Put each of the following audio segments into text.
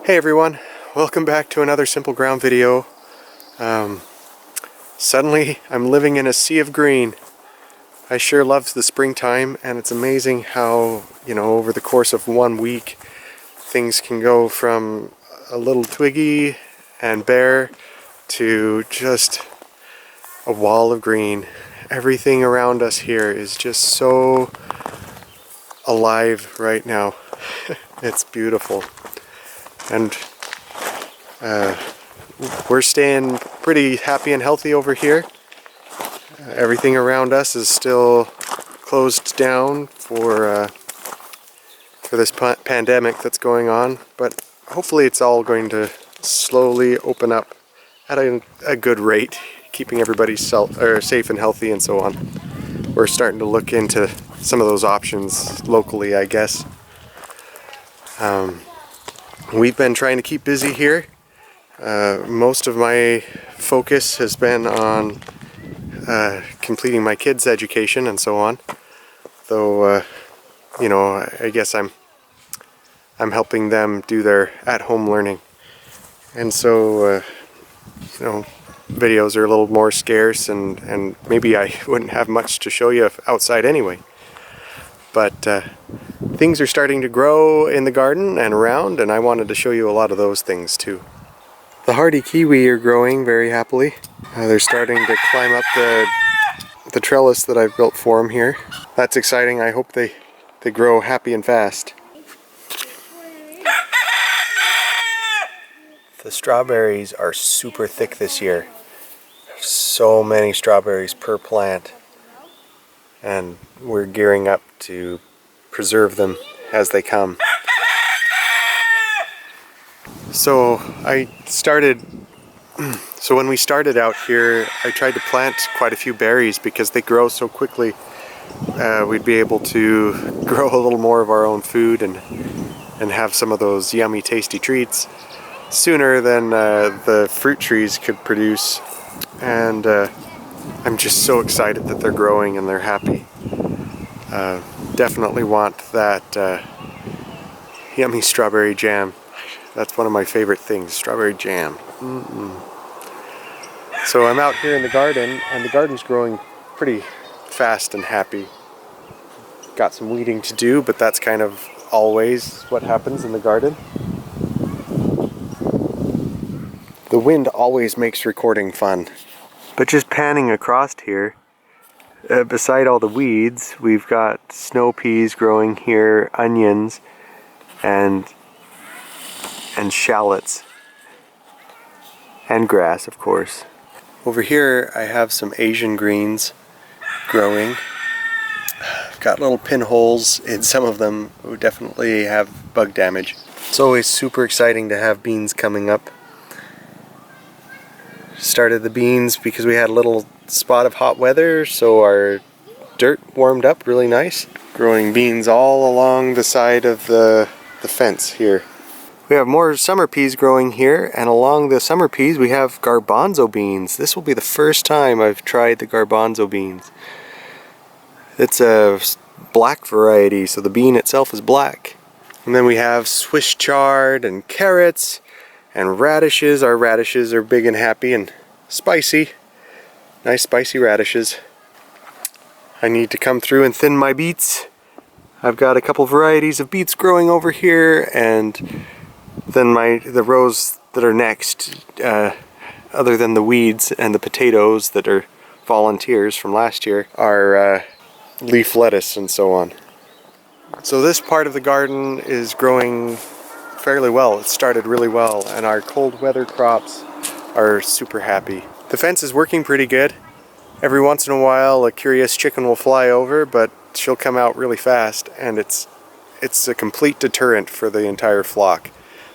Hey everyone, welcome back to another Simple Ground video. Suddenly I'm living in a sea of green. I sure love the springtime, and it's amazing how, over the course of 1 week things can go from a little twiggy and bare to just a wall of green. Everything around us here is just so alive right now. It's beautiful. And we're staying pretty happy and healthy over here. Everything around us is still closed down for this pandemic that's going on, but hopefully it's all going to slowly open up at a good rate, keeping everybody safe and healthy and so on. We're starting to look into some of those options locally, I guess. We've been trying to keep busy here. Most of my focus has been on completing my kids' education and so on. Though, I guess I'm helping them do their at-home learning. And so, videos are a little more scarce, and maybe I wouldn't have much to show you outside anyway. But things are starting to grow in the garden and around, and I wanted to show you a lot of those things too. The hardy kiwi are growing very happily. They're starting to climb up the trellis that I've built for them here. That's exciting. I hope they grow happy and fast. The strawberries are super thick this year. So many strawberries per plant, and we're gearing up to preserve them as they come. So when we started out here, I tried to plant quite a few berries because they grow so quickly. We'd be able to grow a little more of our own food and have some of those yummy, tasty treats sooner than the fruit trees could produce. And I'm just so excited that they're growing and they're happy. Definitely want that yummy strawberry jam. That's one of my favorite things, strawberry jam. So I'm out here in the garden, and the garden's growing pretty fast and happy. Got some weeding to do, but that's kind of always what happens in the garden. The wind always makes recording fun. But just panning across here, beside all the weeds, we've got snow peas growing here, onions, and shallots, and grass, of course. Over here I have some Asian greens growing. I've got little pinholes in some of them who definitely have bug damage. It's always super exciting to have beans coming up. Started the beans because we had a little spot of hot weather, so our dirt warmed up really nice. Growing beans all along the side of the fence here. We have more summer peas growing here, and along the summer peas we have garbanzo beans. This will be the first time I've tried the garbanzo beans. It's a black variety, so the bean itself is black. And then we have Swiss chard and carrots and radishes. Our radishes are big and happy and spicy. Nice spicy radishes. I need to come through and thin my beets. I've got a couple varieties of beets growing over here, and then the rows that are next, other than the weeds and the potatoes that are volunteers from last year, are leaf lettuce and so on. So this part of the garden is growing fairly well. It started really well, and our cold weather crops are super happy. The fence is working pretty good. Every once in a while a curious chicken will fly over, but she'll come out really fast, and it's a complete deterrent for the entire flock.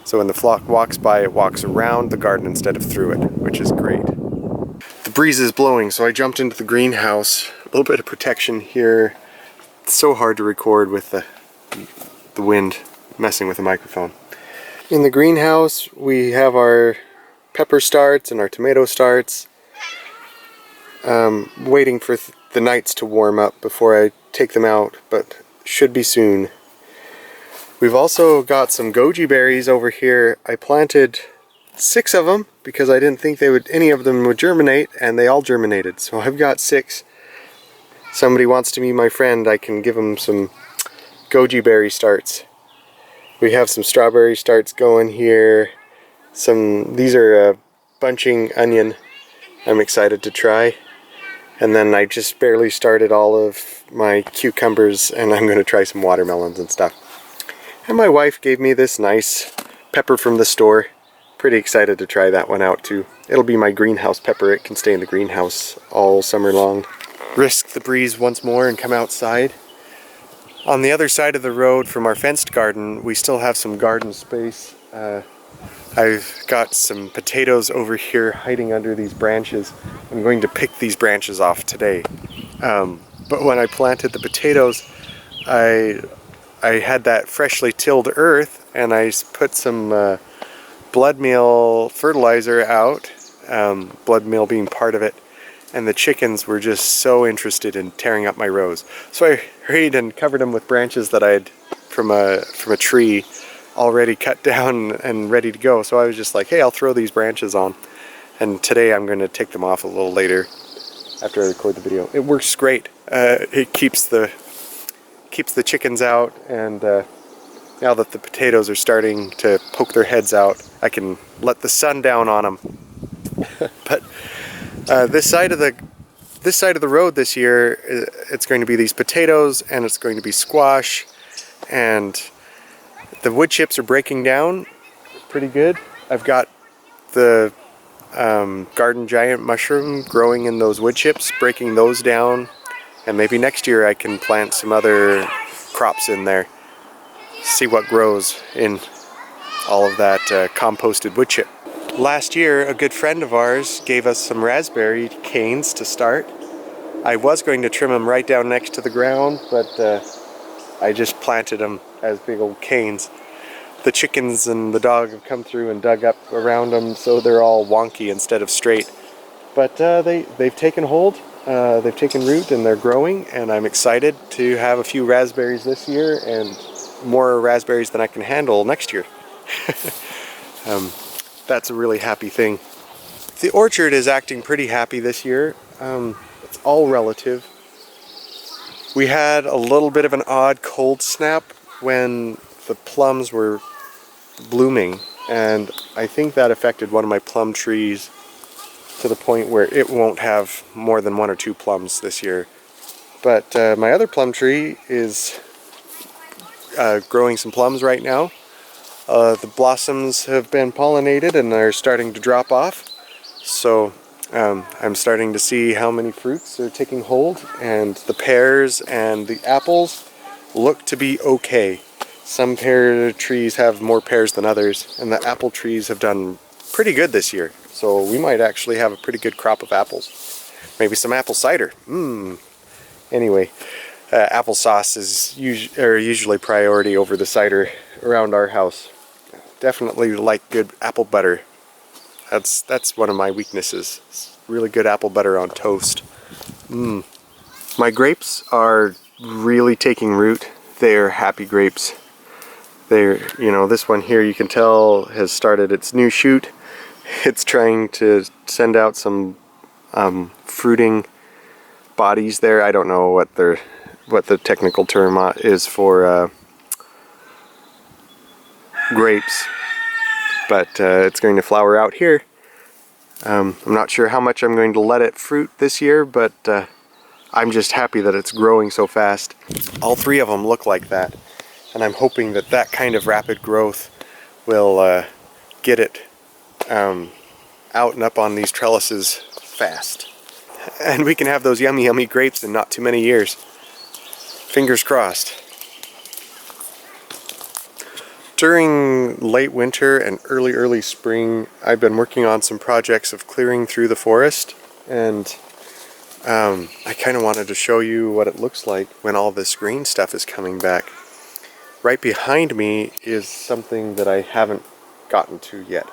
So when the flock walks by, it walks around the garden instead of through it, which is great. The breeze is blowing, so I jumped into the greenhouse. A little bit of protection here. It's so hard to record with the wind messing with the microphone. In the greenhouse we have our pepper starts and our tomato starts. Waiting for the nights to warm up before I take them out, but should be soon. We've also got some goji berries over here. I planted 6 of them because I didn't think any of them would germinate, and they all germinated. So I've got 6. Somebody wants to be my friend, I can give them some goji berry starts. We have some strawberry starts going here. These are bunching onion I'm excited to try. And then I just barely started all of my cucumbers, and I'm going to try some watermelons and stuff. And my wife gave me this nice pepper from the store. Pretty excited to try that one out too. It'll be my greenhouse pepper. It can stay in the greenhouse all summer long. Risk the breeze once more and come outside. On the other side of the road from our fenced garden, we still have some garden space. I've got some potatoes over here hiding under these branches. I'm going to pick these branches off today. But when I planted the potatoes, I had that freshly tilled earth, and I put some blood meal fertilizer out, blood meal being part of it, and the chickens were just so interested in tearing up my rows. So I hurried and covered them with branches that I had from a tree already cut down and ready to go. So I was just like, hey, I'll throw these branches on. And today I'm going to take them off a little later after I record the video. It works great. It keeps the chickens out, and now that the potatoes are starting to poke their heads out, I can let the sun down on them. But this side of the road this year, it's going to be these potatoes, and it's going to be squash, and the wood chips are breaking down pretty good. I've got the garden giant mushroom growing in those wood chips, breaking those down, and maybe next year I can plant some other crops in there. See what grows in all of that composted wood chip. Last year, a good friend of ours gave us some raspberry canes to start. I was going to trim them right down next to the ground, but I just planted them as big old canes. The chickens and the dog have come through and dug up around them, so they're all wonky instead of straight. But they've taken hold, they've taken root, and they're growing, and I'm excited to have a few raspberries this year and more raspberries than I can handle next year. That's a really happy thing. The orchard is acting pretty happy this year. It's all relative. We had a little bit of an odd cold snap when the plums were blooming, and I think that affected one of my plum trees to the point where it won't have more than 1 or 2 plums this year. But my other plum tree is growing some plums right now. The blossoms have been pollinated and are starting to drop off, so I'm starting to see how many fruits are taking hold, and the pears and the apples look to be okay. Some pear trees have more pears than others, and the apple trees have done pretty good this year, so we might actually have a pretty good crop of apples. Maybe some apple cider. Anyway, applesauce is usually priority over the cider around our house. Definitely like good apple butter. That's one of my weaknesses. It's really good apple butter on toast. My grapes are really taking root. They're happy grapes. They're, this one here you can tell has started its new shoot. It's trying to send out some fruiting bodies there. I don't know what the technical term is for grapes, but it's going to flower out here. I'm not sure how much I'm going to let it fruit this year, but I'm just happy that it's growing so fast. All 3 of them look like that, and I'm hoping that kind of rapid growth will get it out and up on these trellises fast. And we can have those yummy, yummy grapes in not too many years. Fingers crossed. During late winter and early spring, I've been working on some projects of clearing through the forest, and I kind of wanted to show you what it looks like when all this green stuff is coming back. Right behind me is something that I haven't gotten to yet.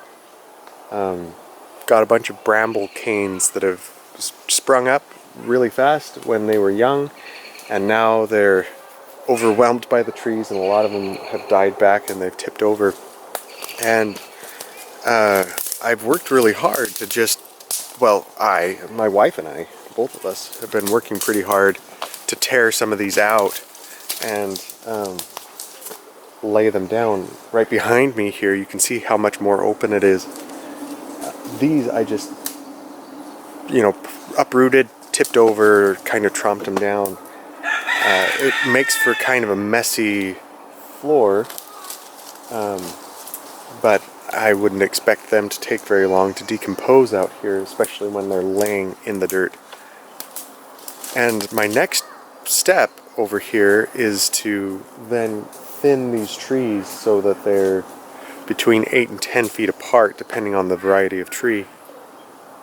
Got a bunch of bramble canes that have sprung up really fast when they were young, and now they're overwhelmed by the trees, and a lot of them have died back and they've tipped over. And I've worked really hard to just, well, my wife and I, both of us, have been working pretty hard to tear some of these out and lay them down. Right behind me here, you can see how much more open it is. These I just, uprooted, tipped over, kind of tromped them down. It makes for kind of a messy floor, but I wouldn't expect them to take very long to decompose out here, especially when they're laying in the dirt. And my next step over here is to then thin these trees so that they're between 8 and 10 feet apart, depending on the variety of tree.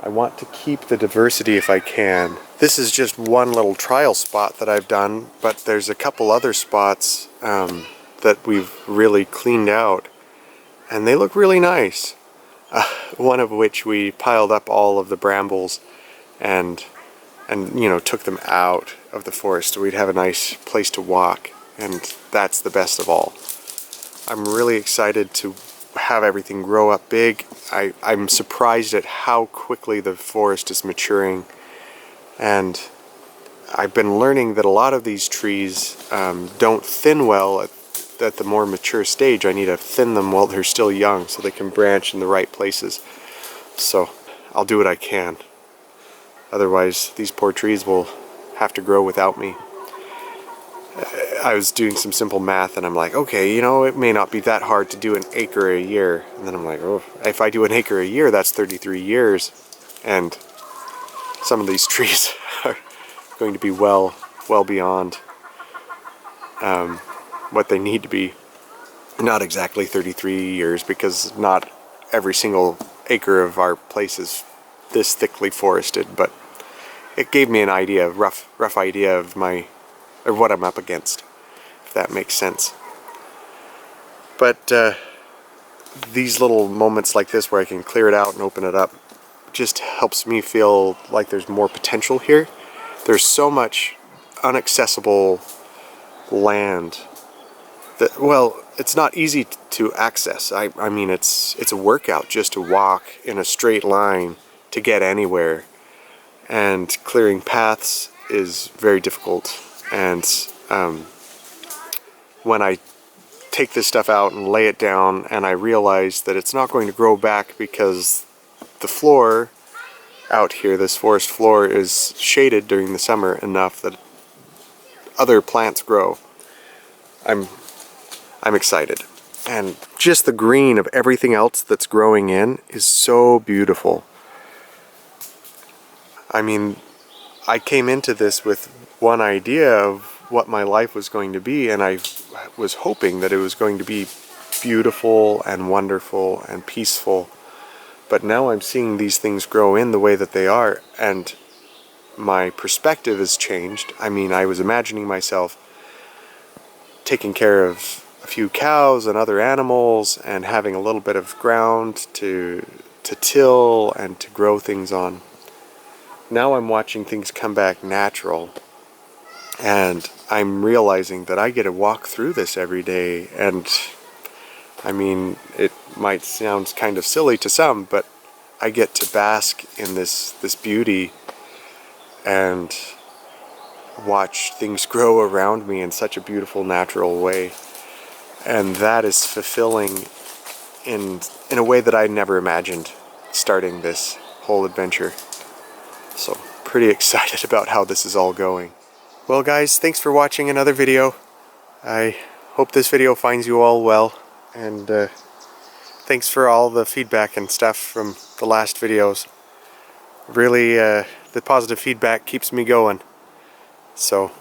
I want to keep the diversity if I can. This is just one little trial spot that I've done, but there's a couple other spots that we've really cleaned out, and they look really nice. One of which we piled up all of the brambles and took them out of the forest so we'd have a nice place to walk, and that's the best of all. I'm really excited to have everything grow up big. I'm surprised at how quickly the forest is maturing, and I've been learning that a lot of these trees don't thin well at the more mature stage. I need to thin them while they're still young so they can branch in the right places. So I'll do what I can. Otherwise, these poor trees will have to grow without me. I was doing some simple math and I'm like, okay, it may not be that hard to do an acre a year. And then I'm like, oh, if I do an acre a year, that's 33 years. And some of these trees are going to be well beyond what they need to be. Not exactly 33 years, because not every single acre of our place is this thickly forested, but it gave me an idea, rough idea of what I'm up against, if that makes sense. But these little moments like this where I can clear it out and open it up just helps me feel like there's more potential here. There's so much inaccessible land that, well, it's not easy to access. I mean, it's a workout just to walk in a straight line to get anywhere, and clearing paths is very difficult. And when I take this stuff out and lay it down, and I realize that it's not going to grow back because the floor out here, this forest floor, is shaded during the summer enough that other plants grow, I'm excited. And just the green of everything else that's growing in is so beautiful. I mean, I came into this with one idea of what my life was going to be, and I was hoping that it was going to be beautiful and wonderful and peaceful. But now I'm seeing these things grow in the way that they are, and my perspective has changed. I mean, I was imagining myself taking care of a few cows and other animals and having a little bit of ground to till and to grow things on. Now I'm watching things come back natural, and I'm realizing that I get to walk through this every day. And I mean, it might sound kind of silly to some, but I get to bask in this beauty and watch things grow around me in such a beautiful, natural way. And that is fulfilling in a way that I never imagined starting this whole adventure. So, pretty excited about how this is all going. Well guys, thanks for watching another video. I hope this video finds you all well, and thanks for all the feedback and stuff from the last videos. Really, the positive feedback keeps me going. So,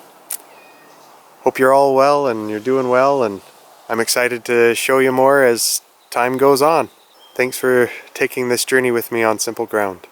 hope you're all well and you're doing well, and I'm excited to show you more as time goes on. Thanks for taking this journey with me on Simple Ground.